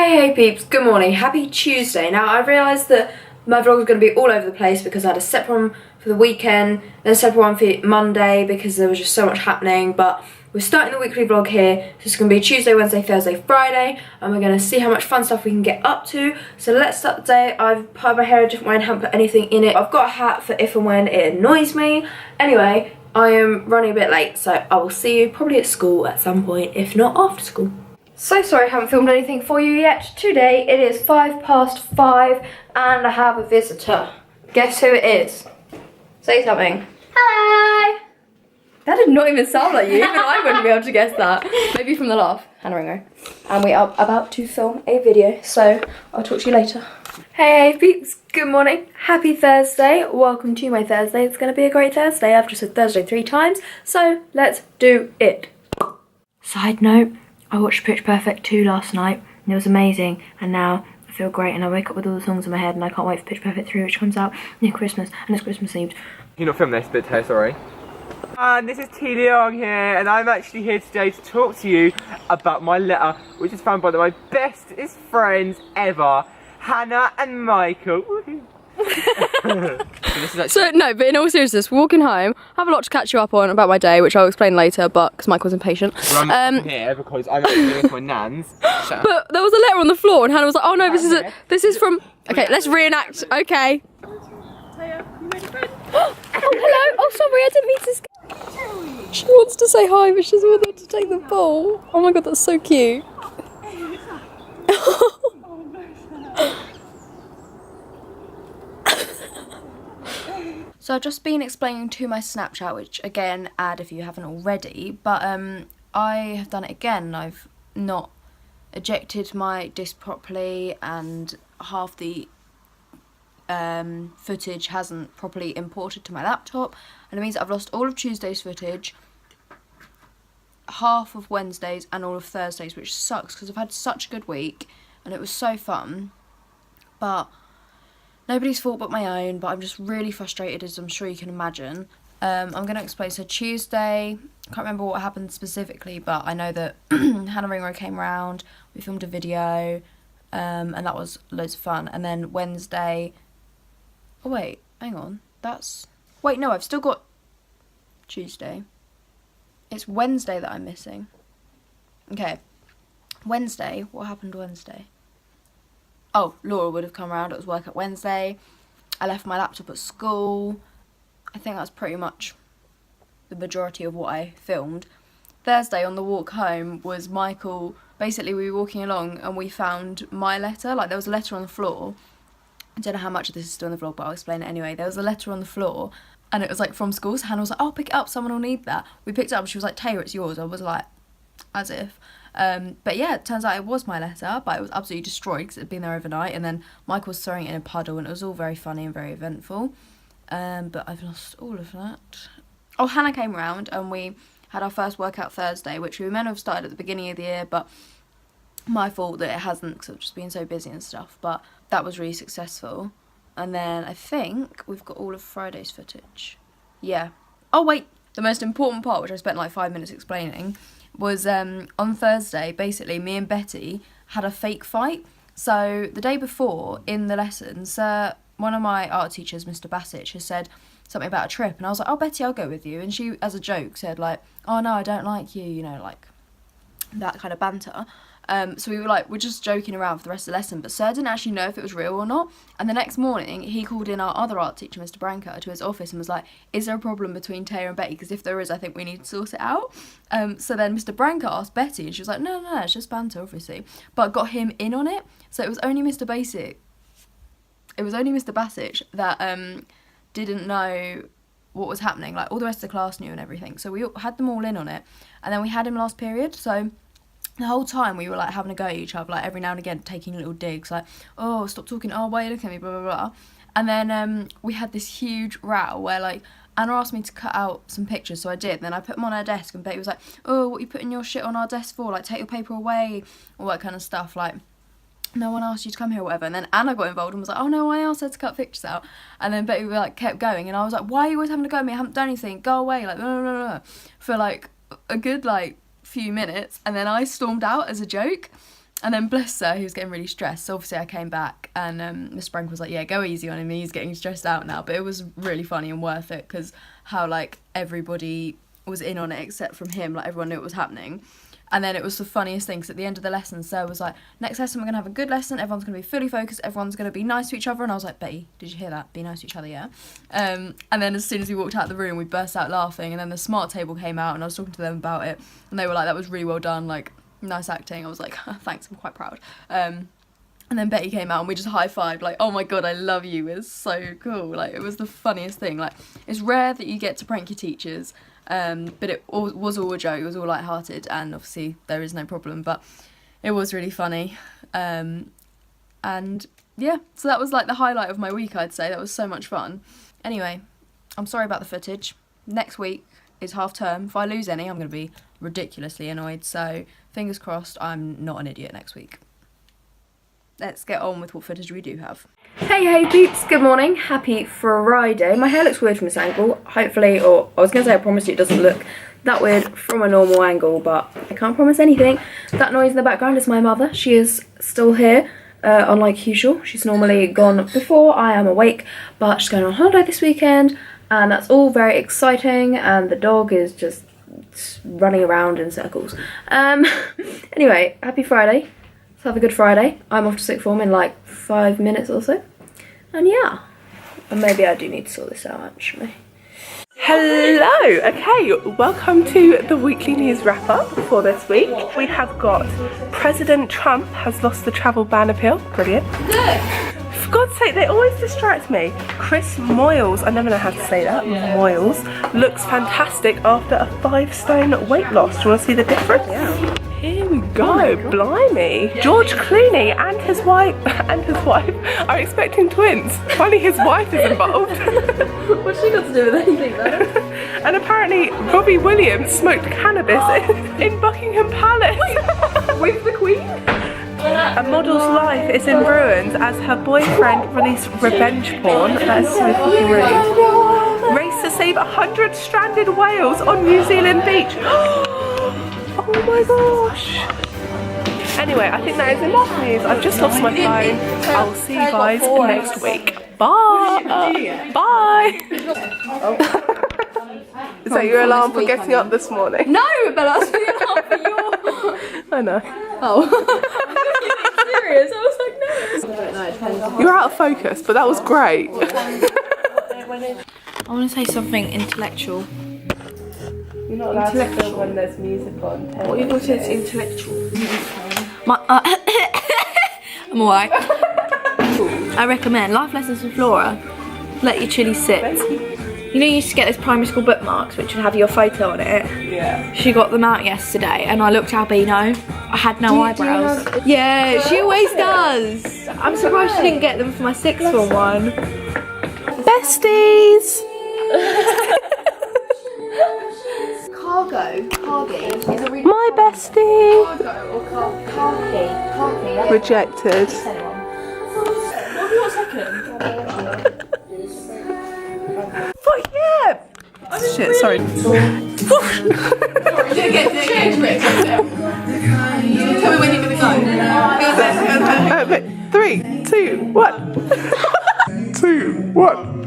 Hey peeps, good morning, happy Tuesday. Now I realised that my vlog was going to be all over the place because I had a separate one for the weekend, then a separate one for Monday because there was just so much happening, but we're starting the weekly vlog here, so it's going to be Tuesday, Wednesday, Thursday, Friday, and we're going to see how much fun stuff we can get up to. So let's start the day. I've put my hair a different way and haven't put anything in it. I've got a hat for if and when it annoys me. Anyway, I am running a bit late, so I will see you probably at school at some point, if not after school. So sorry I haven't filmed anything for you yet. Today it is 5:05 and I have a visitor. Guess who it is? Say something. Hello! That did not even sound like you. Even I wouldn't be able to guess that. Maybe from the laugh. Hannah Ringo. And we are about to film a video, so I'll talk to you later. Hey peeps, good morning. Happy Thursday. Welcome to my Thursday. It's going to be a great Thursday. I've just said Thursday 3 times, so let's do it. Side note. I watched Pitch Perfect 2 last night and it was amazing, and now I feel great and I wake up with all the songs in my head and I can't wait for Pitch Perfect 3, which comes out near Christmas and it's Christmas Eve. Can you not film this bit here, sorry? And this is T Leong here, and I'm actually here today to talk to you about my letter, which is found by my bestest friends ever, Hannah and Michael. So no, but in all seriousness, we're walking home. I have a lot to catch you up on about my day, which I'll explain later, but because Michael's impatient. Well, I'm here because I'm actually going to my nan's. But there was a letter on the floor, and Hannah was like, "Oh no, this is from." Okay, let's reenact. Okay. Oh hello. Oh sorry, I didn't mean to. She wants to say hi, but she doesn't want to take the ball. Oh my god, that's so cute. So I've just been explaining to my Snapchat, which again, add if you haven't already, but I have done it again. I've not ejected my disc properly and half the footage hasn't properly imported to my laptop, and it means that I've lost all of Tuesday's footage, half of Wednesday's and all of Thursday's, which sucks because I've had such a good week and it was so fun, but nobody's fault but my own, but I'm just really frustrated, as I'm sure you can imagine. I'm going to explain. So Tuesday, I can't remember what happened specifically, but I know that Hannah Ringo came around, we filmed a video, and that was loads of fun. And then Wednesday, oh wait, hang on, wait, no, I've still got Tuesday. It's Wednesday that I'm missing. Okay, Wednesday, what happened Wednesday? Oh, Laura would have come around. It was work at Wednesday. I left my laptop at school. I think that's pretty much the majority of what I filmed. Thursday on the walk home was Michael. Basically, we were walking along and we found my letter. Like, there was a letter on the floor. I don't know how much of this is still in the vlog, but I'll explain it anyway. There was a letter on the floor and it was like from school. So Hannah was like, oh, pick it up. Someone will need that. We picked it up and she was like, Taylor, it's yours. I was like, as if. But yeah, it turns out it was my letter, but it was absolutely destroyed because it had been there overnight, and then Michael was throwing it in a puddle and it was all very funny and very eventful. But I've lost all of that. Oh, Hannah came around and we had our first workout Thursday, which we were meant to have started at the beginning of the year, but my fault that it hasn't because I've just been so busy and stuff, but that was really successful. And then I think we've got all of Friday's footage. Yeah. Oh wait, the most important part, which I spent like 5 minutes explaining, was on Thursday, basically, me and Betty had a fake fight. So the day before, in the lessons, one of my art teachers, Mr. Bassett, has said something about a trip, and I was like, oh, Betty, I'll go with you. And she, as a joke, said, like, oh, no, I don't like you, you know, like, that kind of banter. So we were like, we're just joking around for the rest of the lesson, but Sir didn't actually know if it was real or not. And the next morning, he called in our other art teacher, Mr. Branca, to his office and was like, is there a problem between Taya and Betty? Because if there is, I think we need to sort it out. So then Mr. Branca asked Betty, and she was like, no, it's just banter, obviously. But got him in on it. So it was only Mr. Bassett that didn't know what was happening. Like, all the rest of the class knew and everything. So we had them all in on it. And then we had him last period, so the whole time we were like having a go at each other, like every now and again taking little digs, like, oh, stop talking, oh, why are you looking at me, blah, blah, blah. And then we had this huge row where, like, Anna asked me to cut out some pictures, so I did. And then I put them on her desk, and Betty was like, oh, what are you putting your shit on our desk for? Like, take your paper away, all that kind of stuff. Like, no one asked you to come here or whatever. And then Anna got involved and was like, oh no, I asked her to cut pictures out. And then Betty like kept going, and I was like, why are you always having to go at me? I haven't done anything, go away, like, blah, blah, blah, blah, for like a good like few minutes. And then I stormed out as a joke, And then bless her, he was getting really stressed. So obviously I came back and Miss Frank was like, yeah, go easy on him, he's getting stressed out now. But it was really funny and worth it because how like everybody was in on it except from him, like everyone knew it was happening. And then it was the funniest thing because at the end of the lesson, Sarah was like, next lesson we're going to have a good lesson, everyone's going to be fully focused, everyone's going to be nice to each other. And I was like, Betty, did you hear that? Be nice to each other, yeah? And then as soon as we walked out the room, we burst out laughing. And then the smart table came out and I was talking to them about it. And they were like, that was really well done, like, nice acting. I was like, thanks, I'm quite proud. And then Betty came out and we just high-fived, like, oh my god, I love you, it's so cool. Like, it was the funniest thing. Like, it's rare that you get to prank your teachers, but it was all a joke, it was all light-hearted, and obviously there is no problem, but it was really funny. And yeah, so that was like the highlight of my week, I'd say. That was so much fun. Anyway, I'm sorry about the footage. Next week is half term. If I lose any, I'm going to be ridiculously annoyed, so fingers crossed I'm not an idiot next week. Let's get on with what footage we do have. Hey peeps, good morning, happy Friday. My hair looks weird from this angle, hopefully, or I was going to say I promise you it doesn't look that weird from a normal angle, but I can't promise anything. That noise in the background is my mother. She is still here, unlike usual. She's normally gone before I am awake, but she's going on holiday this weekend, and that's all very exciting, and the dog is just running around in circles. Anyway, happy Friday. Let's have a good Friday. I'm off to sixth form in like 5 minutes or so. And yeah, and maybe I do need to sort this out actually. Hello, okay, welcome to the weekly news wrap up for this week. We have got President Trump has lost the travel ban appeal. Brilliant. For God's sake, they always distract me. Chris Moyles, I never know how to say that, Moyles, looks fantastic after a 5-stone weight loss. Do you want to see the difference? Yeah. Here we go, blimey. George Clooney and his wife are expecting twins. Finally his wife is involved. What's she got to do with anything though? And apparently Robbie Williams smoked cannabis in Buckingham Palace. With the Queen? A model's life is in ruins as her boyfriend released revenge porn. That is so fucking rude. Race to save 100 stranded whales on New Zealand beach. Oh my gosh. Anyway, I think that is enough news. I've just lost my phone. I'll see you guys next week. Bye. Bye. Is that your alarm for getting up this morning? No, but that's the alarm for your... I know. Oh. Are you serious? I was like, no. I don't know. You're out of focus, but that was great. I want to say something intellectual. You're not allowed to film when there's music on. What you thought is intellectual? I'm alright. I recommend Life Lessons with Flora. Let your chili sit. You know you used to get those primary school bookmarks which would have your photo on it? Yeah. She got them out yesterday and I looked albino. I had no eyebrows. Yeah, she always does. I'm surprised she didn't get them for my sixth form one. Besties! Cargi is a really My bestie! cargo or cargi. Rejected. Fuck yeah! Shit, sorry. Tell me when you're gonna go. 3, 2, 1. 2, 1.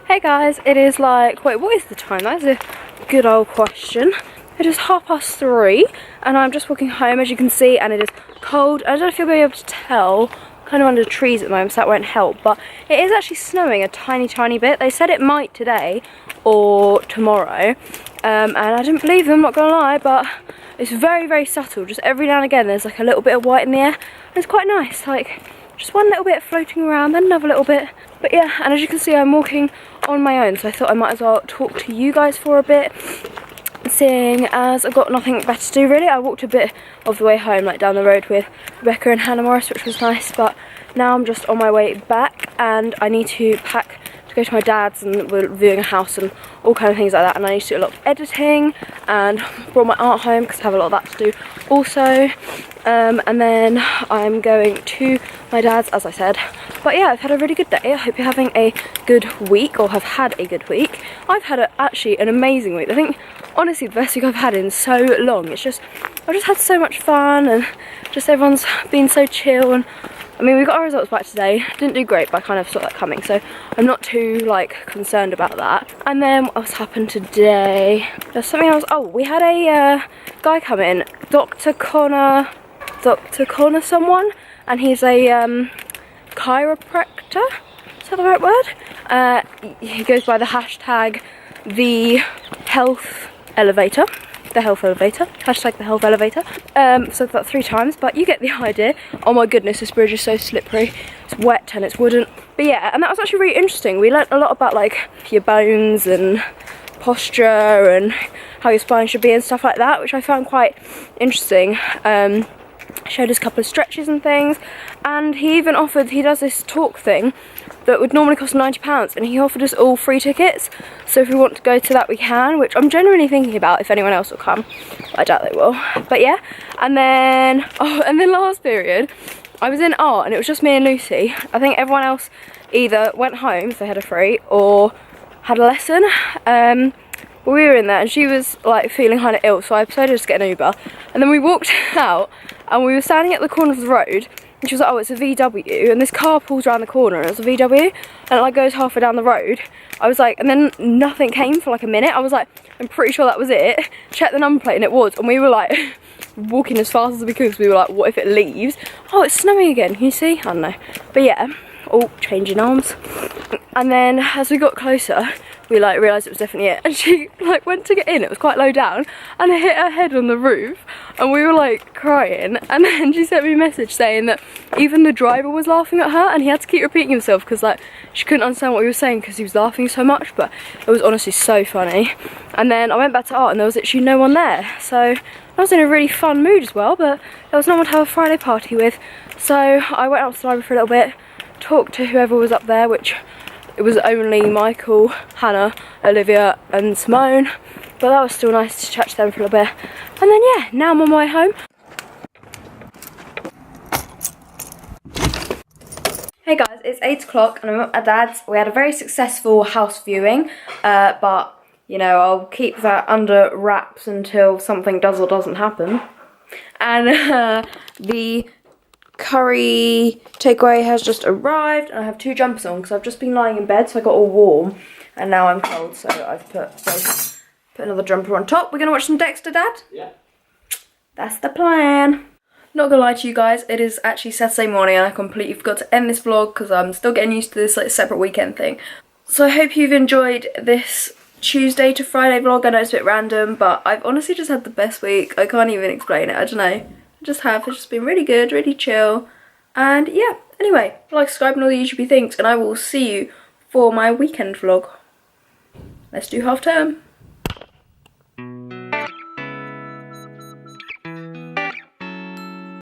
Hey guys, it is like, wait, what is the time? That is a good old question. It is 3:30 and I'm just walking home, as you can see, and it is cold. I don't know if you'll be able to tell, kind of under the trees at the moment, so that won't help, but it is actually snowing a tiny bit. They said it might today or tomorrow, and I didn't believe them, not gonna lie, but it's very subtle. Just every now and again there's like a little bit of white in the air, and it's quite nice, like just one little bit floating around, then another little bit. But yeah, and as you can see I'm walking on my own, so I thought I might as well talk to you guys for a bit, seeing as I've got nothing better to do really. I walked a bit of the way home, like down the road with Rebecca and Hannah Morris, which was nice, but now I'm just on my way back and I need to pack to go to my dad's, and we're viewing a house and all kind of things like that, and I need to do a lot of editing, and brought my art home because I have a lot of that to do also, and then I'm going to my dad's, as I said, But yeah, I've had a really good day. I hope you're having a good week, or have had a good week. I've had actually an amazing week. I think honestly the best week I've had in so long. I've just had so much fun, and just everyone's been so chill. And I mean, we got our results back today. Didn't do great, but I kind of saw that coming, so I'm not too like concerned about that. And then what else happened today? There's something else. Oh, we had a guy come in, Dr. Connor someone, and he's a chiropractor. Is that the right word? He goes by the hashtag the health elevator. Hashtag the health elevator. Said that 3 times, but you get the idea. Oh my goodness, this bridge is so slippery. It's wet and it's wooden. But yeah, and that was actually really interesting. We learnt a lot about like your bones and posture and how your spine should be and stuff like that, which I found quite interesting. Showed us a couple of stretches and things, and he even offered, he does this talk thing that would normally cost £90, and he offered us all free tickets, so if we want to go to that we can, which I'm genuinely thinking about if anyone else will come. I doubt they will, but yeah. And then last period I was in art, and it was just me and Lucy. I think everyone else either went home if they had a free or had a lesson. But we were in there and she was like feeling kind of ill, so I decided to just get an Uber, and then we walked out and we were standing at the corner of the road, and she was like, oh, it's a VW, and this car pulls around the corner and it's a VW, and it like goes halfway down the road. I was like, and then nothing came for like a minute. I was like, I'm pretty sure that was it. Checked the number plate and it was, and we were like walking as fast as we could because we were like, what if it leaves? Oh, it's snowing again, can you see? I don't know. But yeah, all changing arms. And then as we got closer, we like realised it was definitely it, and she like went to get in, it was quite low down, and it hit her head on the roof, and we were like crying. And then she sent me a message saying that even the driver was laughing at her, and he had to keep repeating himself because like she couldn't understand what he was saying because he was laughing so much. But it was honestly so funny. And then I went back to art and there was literally no one there, so I was in a really fun mood as well, but there was no one to have a Friday party with. So I went out to the library for a little bit, talked to whoever was up there, which it was only Michael, Hannah, Olivia and Simone, but that was still nice to chat to them for a little bit. And then yeah, now I'm on my way home. Hey guys, it's 8 o'clock and I'm at my dad's. We had a very successful house viewing, but you know, I'll keep that under wraps until something does or doesn't happen. And the curry takeaway has just arrived, and I have 2 jumpers on because I've just been lying in bed, so I got all warm and now I'm cold, so I've put another jumper on top. We're gonna watch some Dexter, Dad? Yeah. That's the plan. Not gonna lie to you guys, it is actually Saturday morning and I completely forgot to end this vlog because I'm still getting used to this like separate weekend thing. So I hope you've enjoyed this Tuesday to Friday vlog. I know it's a bit random, but I've honestly just had the best week. I can't even explain it, I don't know. It's just been really good, really chill, and yeah, anyway, like, subscribe and all the YouTube things, and I will see you for my weekend vlog. Let's do half term.